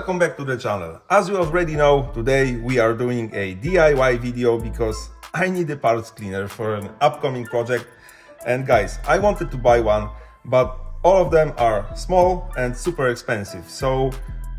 welcome back to the channel. As you already know, today we are doing a DIY video because I need a parts cleaner for an upcoming project. And guys, I wanted to buy one, but all of them are small and super expensive. So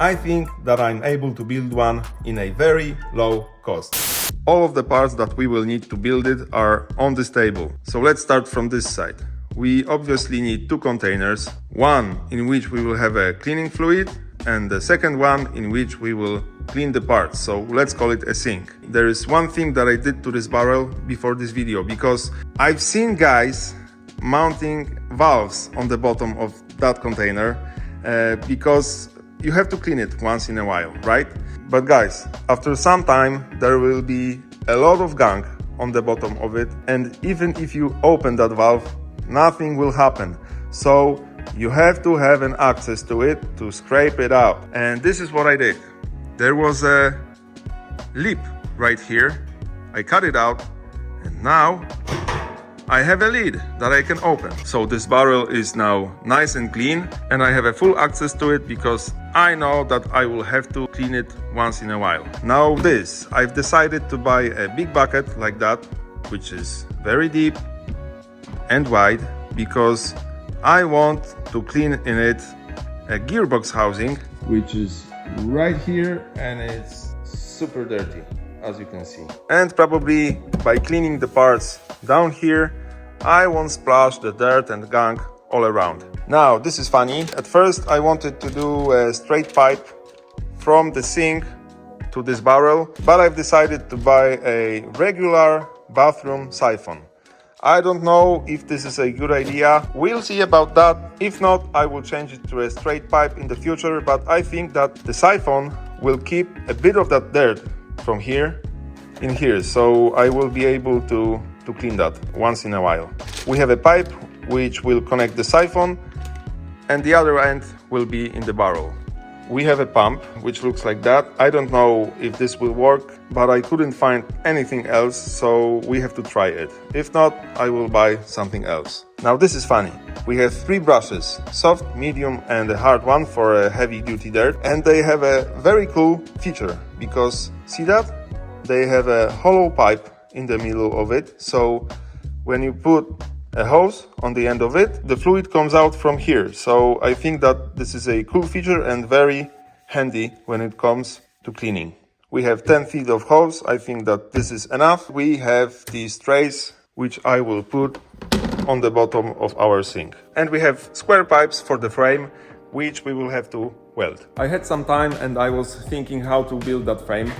I think that I'm able to build one in a very low cost. All of the parts that we will need to build it are on this table. So let's start from this side. We obviously need two containers, one in which we will have a cleaning fluid and the second one in which we will clean the parts. So let's call it a sink. There is one thing that I did to this barrel before this video, because I've seen guys mounting valves on the bottom of that container because you have to clean it once in a while, right? But guys, after some time there will be a lot of gunk on the bottom of it, and even if you open that valve, nothing will happen. So you have to have an access to it to scrape it out. And this is what I did. There was a lip right here. I cut it out and now I have a lid that I can open. So this barrel is now nice and clean and I have a full access to it because I know that I will have to clean it once in a while. Now this, I've decided to buy a big bucket like that, which is very deep and wide, because I want to clean in it a gearbox housing, which is right here, and it's super dirty, as you can see. And probably by cleaning the parts down here, I won't splash the dirt and gunk all around. Now, this is funny. At first, I wanted to do a straight pipe from the sink to this barrel, but I've decided to buy a regular bathroom siphon. I don't know if this is a good idea. We'll see about that. If not, I will change it to a straight pipe in the future, but I think that the siphon will keep a bit of that dirt from here in here, so I will be able to clean that once in a while. We have a pipe which will connect the siphon and the other end will be in the barrel. We have a pump which looks like that. I don't know if this will work, but I couldn't find anything else, so we have to try it. If not, I will buy something else. Now this is funny. We have three brushes, soft, medium and a hard one for a heavy duty dirt, and they have a very cool feature because see that? They have a hollow pipe in the middle of it, so when you put a hose on the end of it, the fluid comes out from here. So I think that this is a cool feature and very handy when it comes to cleaning. We have 10 feet of hose. I think that this is enough. We have these trays which I will put on the bottom of our sink. And we have square pipes for the frame, which we will have to weld. I had some time and I was thinking how to build that frame,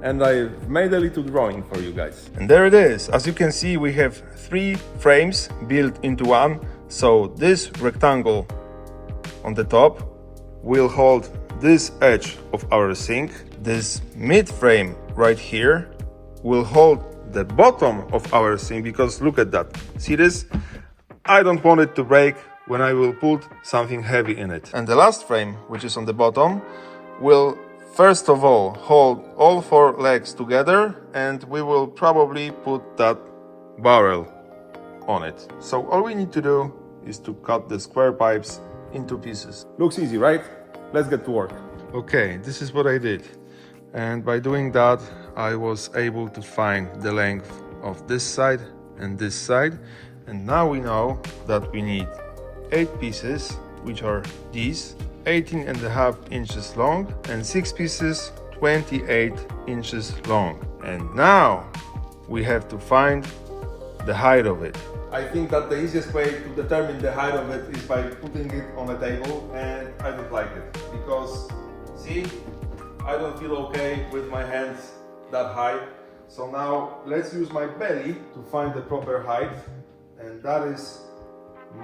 and I've made a little drawing for you guys. And there it is. As you can see, we have three frames built into one. So this rectangle on the top will hold this edge of our sink. This mid frame right here will hold the bottom of our sink, because look at that. See this? I don't want it to break when I will put something heavy in it. And the last frame, which is on the bottom, will first of all hold all four legs together, and we will probably put that barrel on it. So all we need to do is to cut the square pipes into pieces. Looks easy, right? Let's get to work. Okay, this is what I did. And by doing that, I was able to find the length of this side and this side. And now we know that we need 8 pieces, which are these, 18.5 inches long, and 6 pieces 28 inches long. And now we have to find the height of it. I think that the easiest way to determine the height of it is by putting it on a table, and I don't like it because see, I don't feel okay with my hands that high. So now let's use my belly to find the proper height, and that is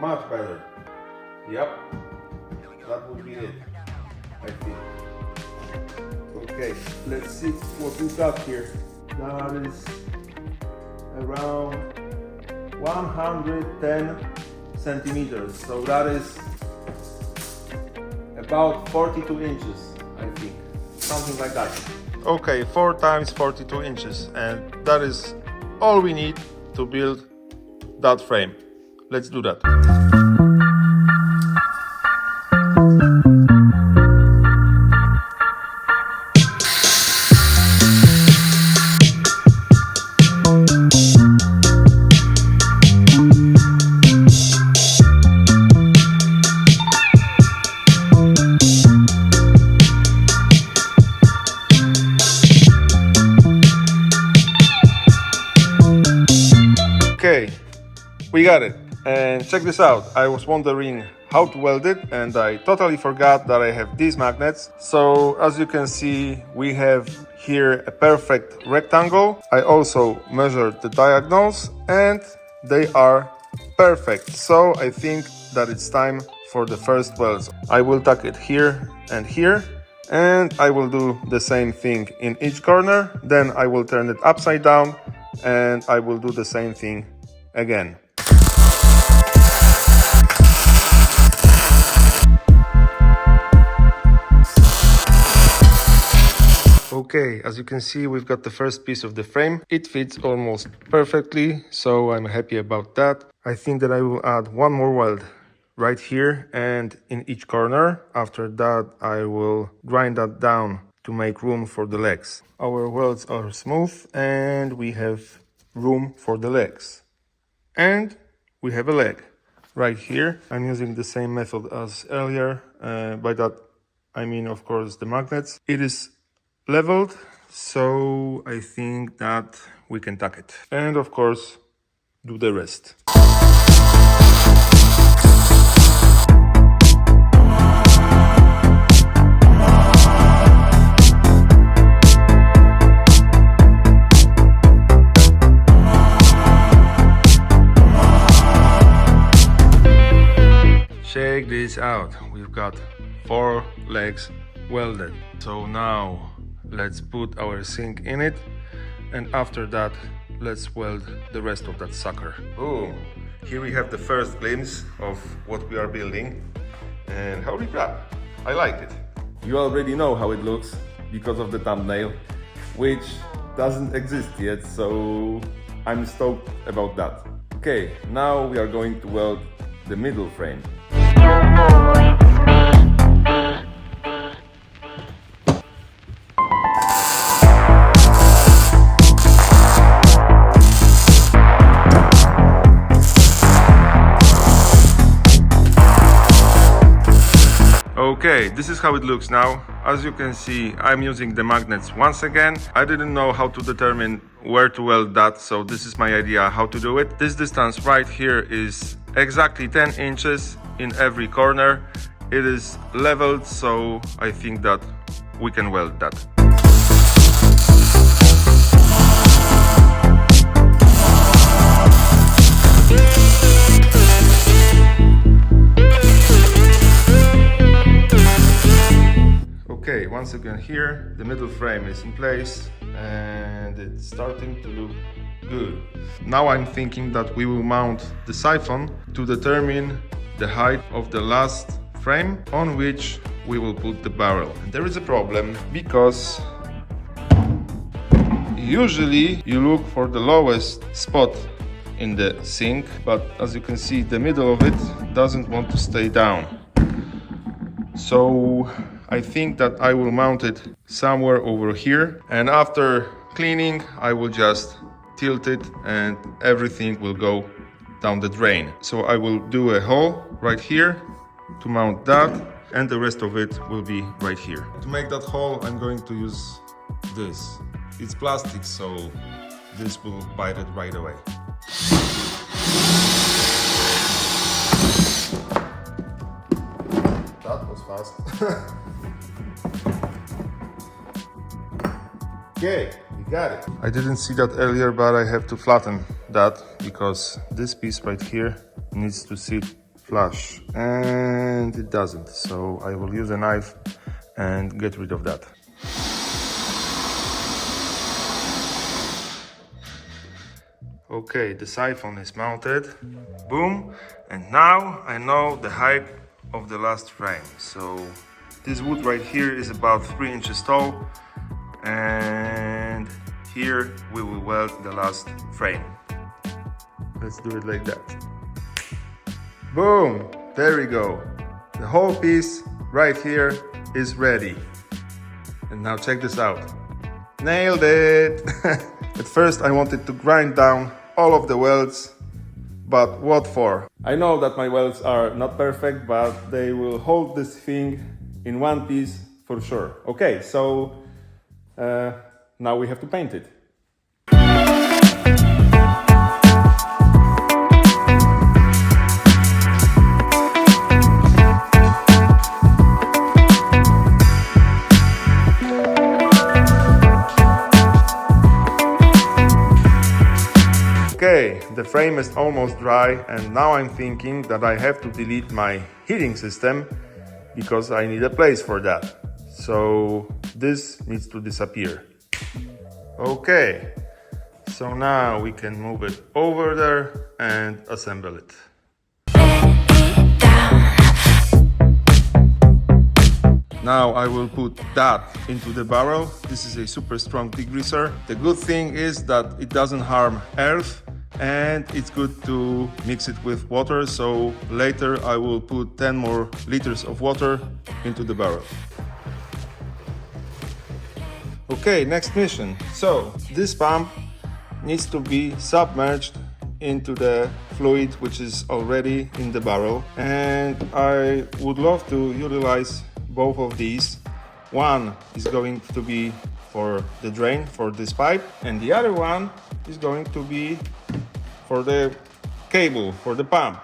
much better. Yep. That would be it, I think. Okay, let's see what we got here. That is around 110 centimeters. So that is about 42 inches, I think. Something like that. Okay, 4 times 42 inches. And that is all we need to build that frame. Let's do that. We got it. And check this out. I was wondering how to weld it, and I totally forgot that I have these magnets. So as you can see, we have here a perfect rectangle. I also measured the diagonals and they are perfect. So I think that it's time for the first welds. I will tack it here and here, and I will do the same thing in each corner. Then I will turn it upside down and I will do the same thing again. Okay, as you can see, we've got the first piece of the frame. It fits almost perfectly, so I'm happy about that. I think that I will add one more weld right here and in each corner. After that, I will grind that down to make room for the legs. Our welds are smooth and we have room for the legs. And we have a leg right here. I'm using the same method as earlier. By that, I mean, of course, the magnets. It is leveled, so I think that we can tack it. And of course, do the rest. Check this out. We've got 4 legs welded. So now let's put our sink in it, and after that let's weld the rest of that sucker. Boom! Here we have the first glimpse of what we are building, and holy crap, I like it. You already know how it looks because of the thumbnail, which doesn't exist yet, so I'm stoked about that. Okay, now we are going to weld the middle frame. Okay, this is how it looks now. As you can see, I'm using the magnets once again. I didn't know how to determine where to weld that, so this is my idea how to do it. This distance right here is exactly 10 inches in every corner. It is leveled, so I think that we can weld that. Okay, once again here, the middle frame is in place and it's starting to look good. Now I'm thinking that we will mount the siphon to determine the height of the last frame on which we will put the barrel. And there is a problem because usually you look for the lowest spot in the sink, but as you can see, the middle of it doesn't want to stay down. So I think that I will mount it somewhere over here, and after cleaning I will just tilt it and everything will go down the drain. So I will do a hole right here to mount that, and the rest of it will be right here. To make that hole, I'm going to use this. It's plastic, so this will bite it right away. That was fast. Okay, we got it. I didn't see that earlier, but I have to flatten that because this piece right here needs to sit flush and it doesn't. So I will use a knife and get rid of that. Okay, the siphon is mounted. Boom. And now I know the height of the last frame. So this wood right here is about 3 inches tall. And here we will weld the last frame. Let's do it like that. Boom! There we go. The whole piece right here is ready. And now check this out. Nailed it! At first I wanted to grind down all of the welds, but what for? I know that my welds are not perfect, but they will hold this thing in one piece for sure. Okay, so now we have to paint it. Okay, the frame is almost dry, and now I'm thinking that I have to delete my heating system because I need a place for that. So this needs to disappear. Okay, so now we can move it over there and assemble it. Now I will put that into the barrel. This is a super strong degreaser. The good thing is that it doesn't harm earth, and it's good to mix it with water. So later I will put 10 more liters of water into the barrel. Okay, next mission. So this pump needs to be submerged into the fluid which is already in the barrel, and I would love to utilize both of these. One is going to be for the drain for this pipe, and the other one is going to be for the cable for the pump.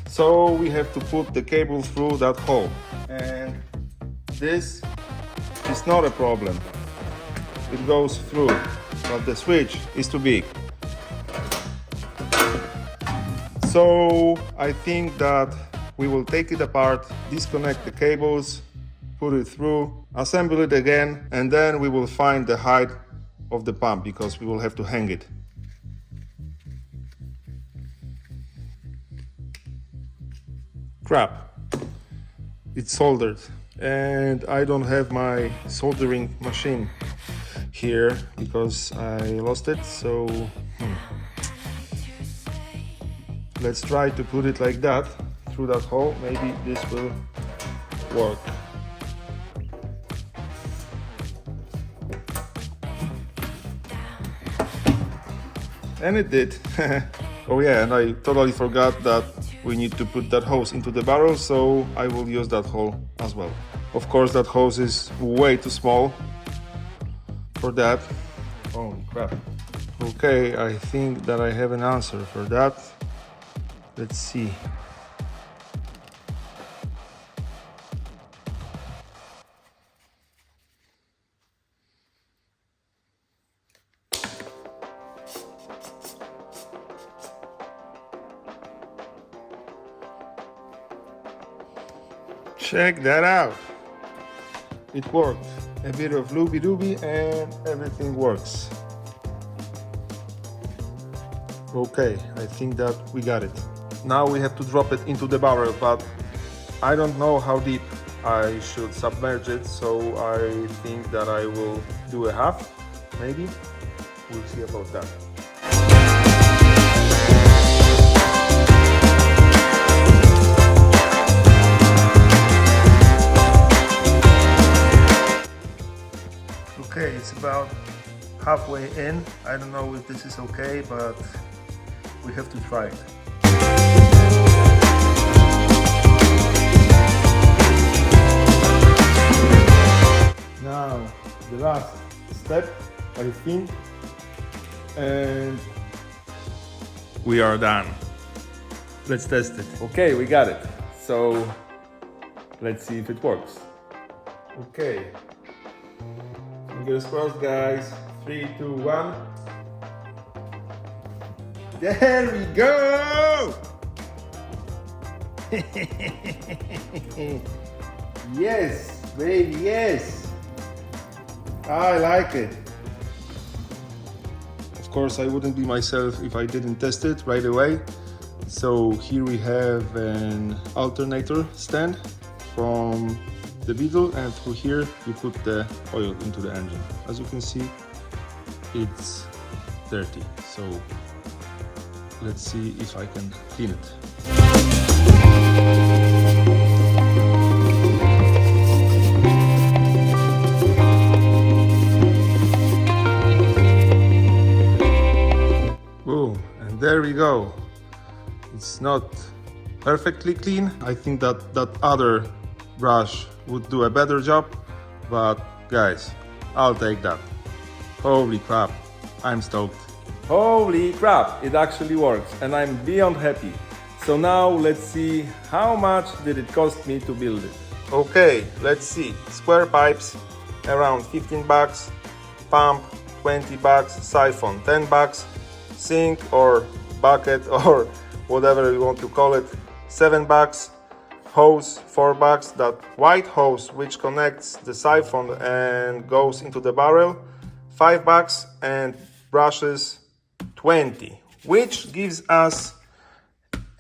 So we have to put the cable through that hole, and this is not a problem. It goes through, but the switch is too big. So I think that we will take it apart, disconnect the cables, put it through, assemble it again, and then we will find the height of the pump because we will have to hang it. Crap, it's soldered, and I don't have my soldering machine here because I lost it. So let's try to put it like that through that hole. Maybe this will work. And it did. Oh yeah, and I totally forgot that we need to put that hose into the barrel, so I will use that hole as well. Of course, that hose is way too small for that. Oh crap. Okay, I think that I have an answer for that. Let's see. Check that out. It worked. A bit of looby-dooby and everything works. Okay, I think that we got it. Now we have to drop it into the barrel, but I don't know how deep I should submerge it, so I think that I will do a half, maybe. We'll see about that. Okay, it's about halfway in. I don't know if this is okay, but we have to try it. Now, the last step, I think, and we are done. Let's test it. Okay, we got it. So, let's see if it works. Okay. Fingers crossed, guys. 3, 2, 1. There we go! Yes, baby, yes. I like it. Of course, I wouldn't be myself if I didn't test it right away. So here we have an alternator stand from the Beetle, and through here you put the oil into the engine. As you can see, it's dirty, so let's see if I can clean it. Boom, and there we go. It's not perfectly clean. I think that that other brush would do a better job, but guys, I'll take that. Holy crap, I'm stoked. Holy crap, it actually works, and I'm beyond happy. So now let's see how much did it cost me to build it. Okay, let's see. Square pipes around 15 bucks, pump 20 bucks, siphon 10 bucks, sink or bucket or whatever you want to call it, $7. Hose, $4. That white hose which connects the siphon and goes into the barrel, $5. And brushes, 20, which gives us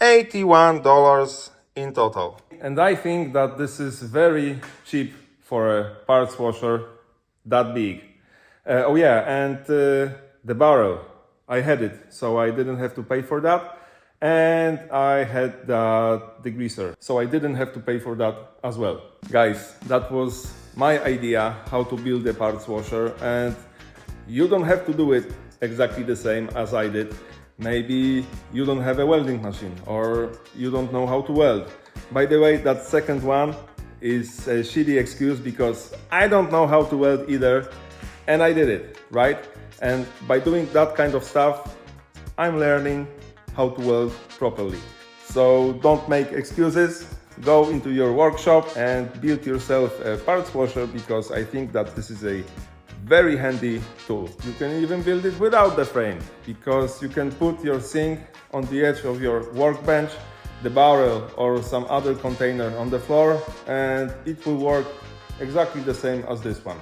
$81 in total. And I think that this is very cheap for a parts washer that big. Oh yeah, and the barrel, I had it, so I didn't have to pay for that. And I had the degreaser, so I didn't have to pay for that as well. Guys, that was my idea how to build a parts washer, and you don't have to do it exactly the same as I did. Maybe you don't have a welding machine or you don't know how to weld. By the way, that second one is a shitty excuse because I don't know how to weld either, and I did it, right? And by doing that kind of stuff, I'm learning how to weld properly. So don't make excuses, go into your workshop and build yourself a parts washer, because I think that this is a very handy tool. You can even build it without the frame, because you can put your sink on the edge of your workbench, the barrel or some other container on the floor, and it will work exactly the same as this one.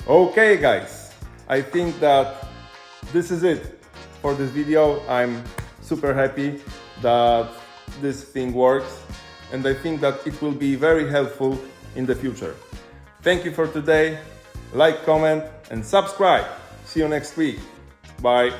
Okay guys, I think that this is it for this video. I'm super happy that this thing works, and I think that it will be very helpful in the future. Thank you for today. Like, comment and subscribe. See you next week. Bye.